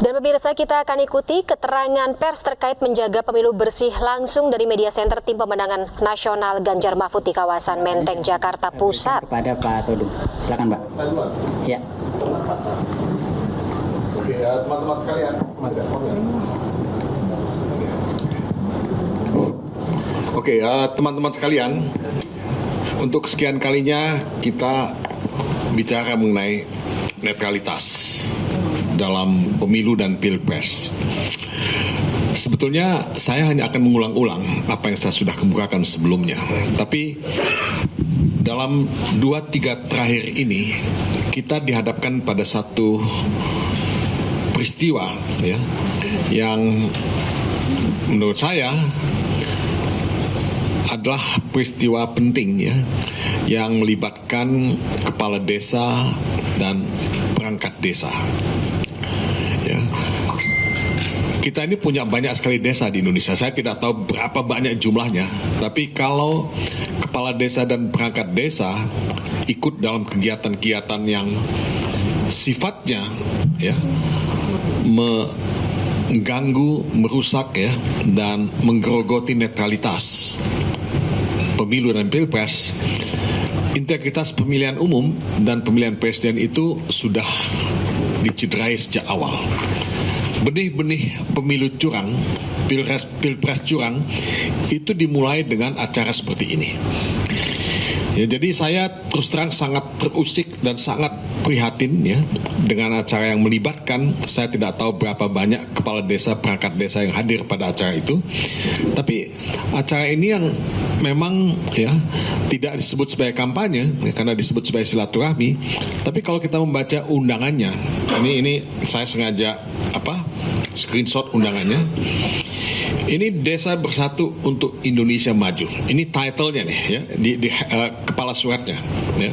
Dan pemirsa, kita akan ikuti keterangan pers terkait menjaga pemilu bersih langsung dari Media Center Tim Pemenangan Nasional Ganjar Mahfud di kawasan Menteng, Jakarta Pusat. Kepada Pak Todung, silakan Pak. Ya. Oke, teman-teman sekalian. Oke, teman-teman sekalian, untuk sekian kalinya kita bicara mengenai netralitas dalam pemilu dan pilpres. Sebetulnya saya hanya akan mengulang-ulang apa yang saya sudah kemukakan sebelumnya. Tapi dalam 2-3 terakhir ini kita dihadapkan pada satu peristiwa ya, yang menurut saya adalah peristiwa penting ya, yang melibatkan kepala desa dan perangkat desa. Ya. Kita ini punya banyak sekali desa di Indonesia. Saya tidak tahu berapa banyak jumlahnya, tapi kalau kepala desa dan perangkat desa ikut dalam kegiatan-kegiatan yang sifatnya ya mengganggu, merusak ya, dan menggerogoti netralitas pemilu dan pilpres, integritas pemilihan umum dan pemilihan presiden itu sudah dicederai sejak awal. Benih-benih pemilu curang, pilpres curang, itu dimulai dengan acara seperti ini. Ya, jadi saya terus terang sangat terusik dan sangat prihatin ya dengan acara yang melibatkan, saya tidak tahu berapa banyak kepala desa, perangkat desa yang hadir pada acara itu. Tapi acara ini yang memang ya tidak disebut sebagai kampanye ya, karena disebut sebagai silaturahmi. Tapi kalau kita membaca undangannya, ini saya sengaja screenshot undangannya. Ini Desa Bersatu untuk Indonesia Maju. Ini title-nya nih ya, di kepala suratnya ya.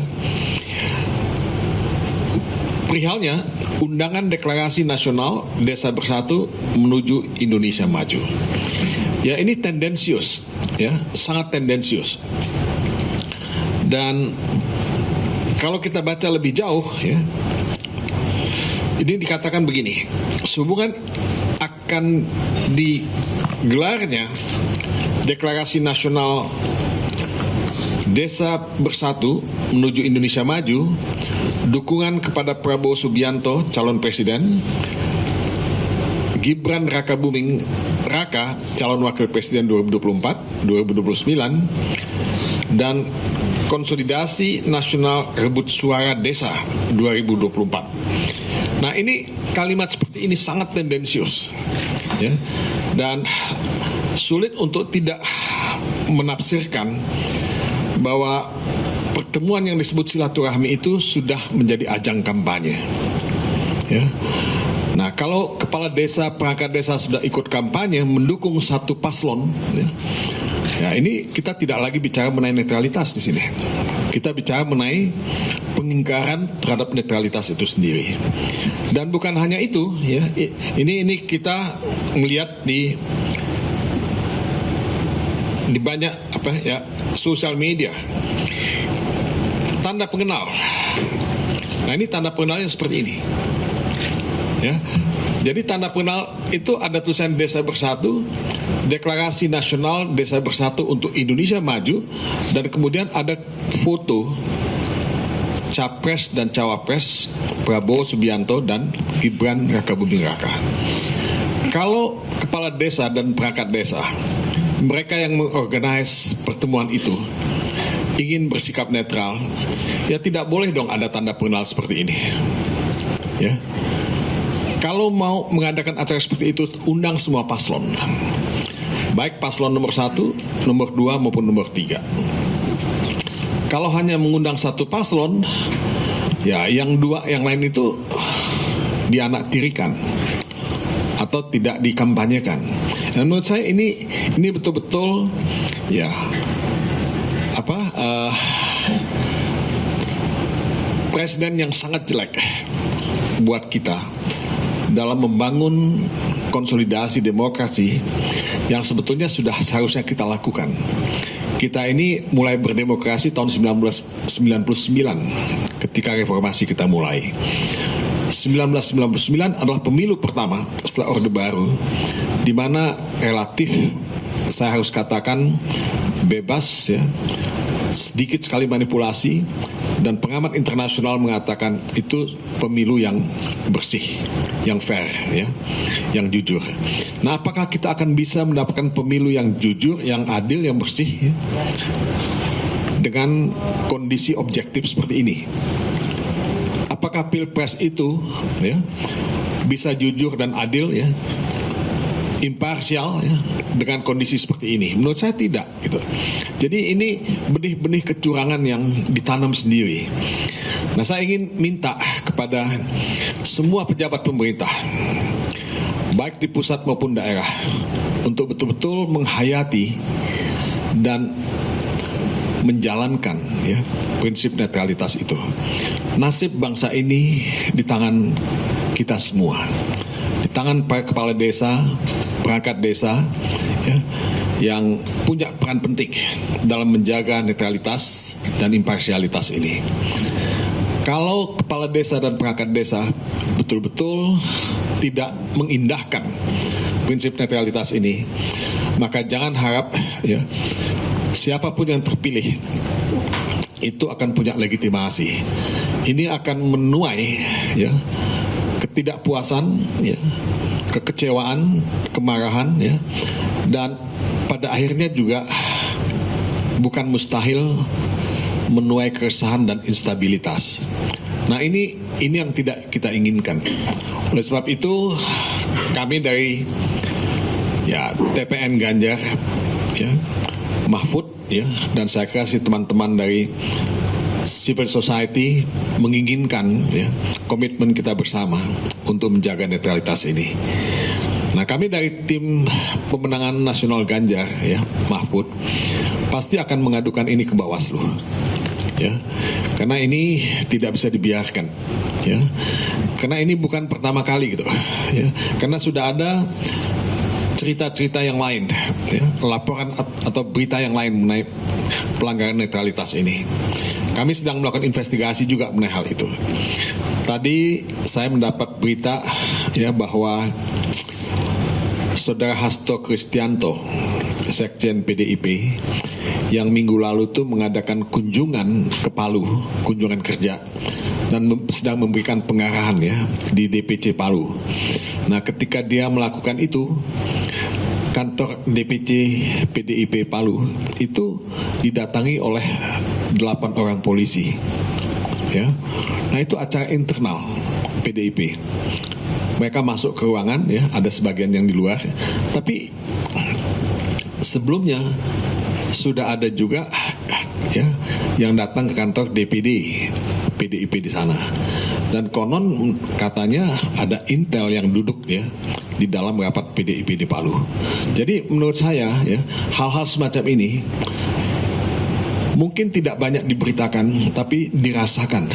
Perihalnya undangan deklarasi nasional Desa Bersatu menuju Indonesia Maju. Ya, ini tendensius ya, sangat tendensius. Dan kalau kita baca lebih jauh ya, ini dikatakan begini, sehubungan akan digelarnya deklarasi nasional Desa Bersatu menuju Indonesia Maju, dukungan kepada Prabowo Subianto calon presiden, Gibran Rakabuming Raka calon wakil presiden 2024-2029, dan konsolidasi nasional rebut suara desa 2024. Nah, ini kalimat seperti ini sangat tendensius ya, dan sulit untuk tidak menafsirkan bahwa pertemuan yang disebut silaturahmi itu sudah menjadi ajang kampanye ya. Nah, kalau kepala desa, perangkat desa sudah ikut kampanye mendukung satu paslon ya, ya ini kita tidak lagi bicara mengenai netralitas di sini. Kita bicara mengenai pengingkaran terhadap netralitas itu sendiri. Dan bukan hanya itu ya, ini kita melihat di banyak sosial media tanda pengenal. Nah, ini tanda pengenalnya seperti ini ya. Jadi tanda pengenal itu ada tulisan Desa Bersatu, deklarasi nasional Desa Bersatu untuk Indonesia Maju, dan kemudian ada foto Capres dan Cawapres Prabowo Subianto dan Gibran Rakabuming Raka. Kalau kepala desa dan perangkat desa, mereka yang mengorganize pertemuan itu, ingin bersikap netral, ya tidak boleh dong ada tanda pengenal seperti ini. Ya. Kalau mau mengadakan acara seperti itu, undang semua paslon. Baik paslon nomor 1, nomor 2 maupun nomor 3. Kalau hanya mengundang satu paslon, ya yang dua yang lain itu dianaktirikan atau tidak dikampanyekan. Dan menurut saya ini betul-betul ya presiden yang sangat jelek buat kita dalam membangun konsolidasi demokrasi yang sebetulnya sudah seharusnya kita lakukan. Kita ini mulai berdemokrasi tahun 1999 ketika reformasi kita mulai. 1999 adalah pemilu pertama setelah Orde Baru, di mana relatif saya harus katakan bebas ya, sedikit sekali manipulasi, dan pengamat internasional mengatakan itu pemilu yang bersih, yang fair ya, yang jujur. Nah, apakah kita akan bisa mendapatkan pemilu yang jujur, yang adil, yang bersih ya, dengan kondisi objektif seperti ini? Apakah Pilpres itu ya bisa jujur dan adil ya, imparsial ya, dengan kondisi seperti ini? Menurut saya tidak gitu. Jadi ini benih-benih kecurangan yang ditanam sendiri. Nah, saya ingin minta kepada semua pejabat pemerintah, baik di pusat maupun daerah, untuk betul-betul menghayati dan menjalankan ya prinsip netralitas itu. Nasib bangsa ini di tangan kita semua, di tangan para kepala desa, perangkat desa ya, yang punya peran penting dalam menjaga netralitas dan imparsialitas ini. Kalau kepala desa dan perangkat desa betul-betul tidak mengindahkan prinsip netralitas ini, maka jangan harap ya siapapun yang terpilih itu akan punya legitimasi. Ini akan menuai ya ketidakpuasan ya, kekecewaan, kemarahan ya, dan pada akhirnya juga bukan mustahil menuai keresahan dan instabilitas. Nah, ini yang tidak kita inginkan. Oleh sebab itu kami dari ya TPN Ganjar ya, Mahfud ya, dan saya kira si teman-teman dari civil society menginginkan ya komitmen kita bersama untuk menjaga netralitas ini. Nah, kami dari tim pemenangan nasional Ganjar ya, Mahfud, pasti akan mengadukan ini ke Bawaslu ya, karena ini tidak bisa dibiarkan ya, karena ini bukan pertama kali gitu ya, karena sudah ada cerita-cerita yang lain ya, laporan atau berita yang lain mengenai pelanggaran netralitas ini. Kami sedang melakukan investigasi juga mengenai hal itu. Tadi saya mendapat berita ya bahwa Saudara Hasto Kristianto, Sekjen PDIP, yang minggu lalu tuh mengadakan kunjungan ke Palu, kunjungan kerja, dan sedang memberikan pengarahan ya di DPC Palu. Nah, ketika dia melakukan itu, kantor DPC PDIP Palu itu didatangi oleh 8 orang polisi. Ya. Nah, itu acara internal PDIP. Mereka masuk ke ruangan ya, ada sebagian yang di luar. Tapi sebelumnya sudah ada juga ya yang datang ke kantor DPD PDIP di sana. Dan konon katanya ada intel yang duduk ya di dalam rapat PDIP di Palu. Jadi menurut saya ya, hal-hal semacam ini mungkin tidak banyak diberitakan, tapi dirasakan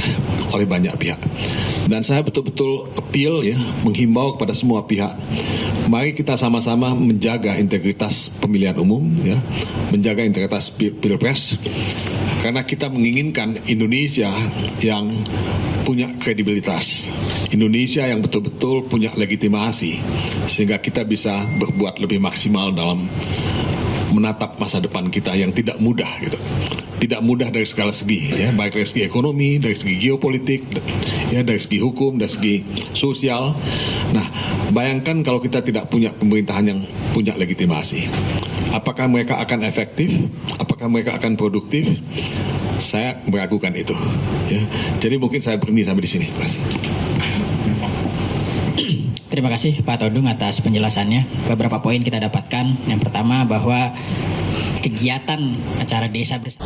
oleh banyak pihak. Dan saya betul-betul appeal ya, menghimbau kepada semua pihak, mari kita sama-sama menjaga integritas pemilihan umum ya, menjaga integritas Pilpres, karena kita menginginkan Indonesia yang punya kredibilitas, Indonesia yang betul-betul punya legitimasi, sehingga kita bisa berbuat lebih maksimal dalam menatap masa depan kita yang tidak mudah gitu. Tidak mudah dari segala segi ya, baik dari segi ekonomi, dari segi geopolitik ya, dari segi hukum, dari segi sosial. Nah, bayangkan kalau kita tidak punya pemerintahan yang punya legitimasi. Apakah mereka akan efektif? Apakah mereka akan produktif? Saya meragukan itu ya. Jadi mungkin saya berhenti sampai di sini. Terima kasih. Terima kasih Pak Todung atas penjelasannya. Beberapa poin kita dapatkan. Yang pertama bahwa kegiatan acara desa bersama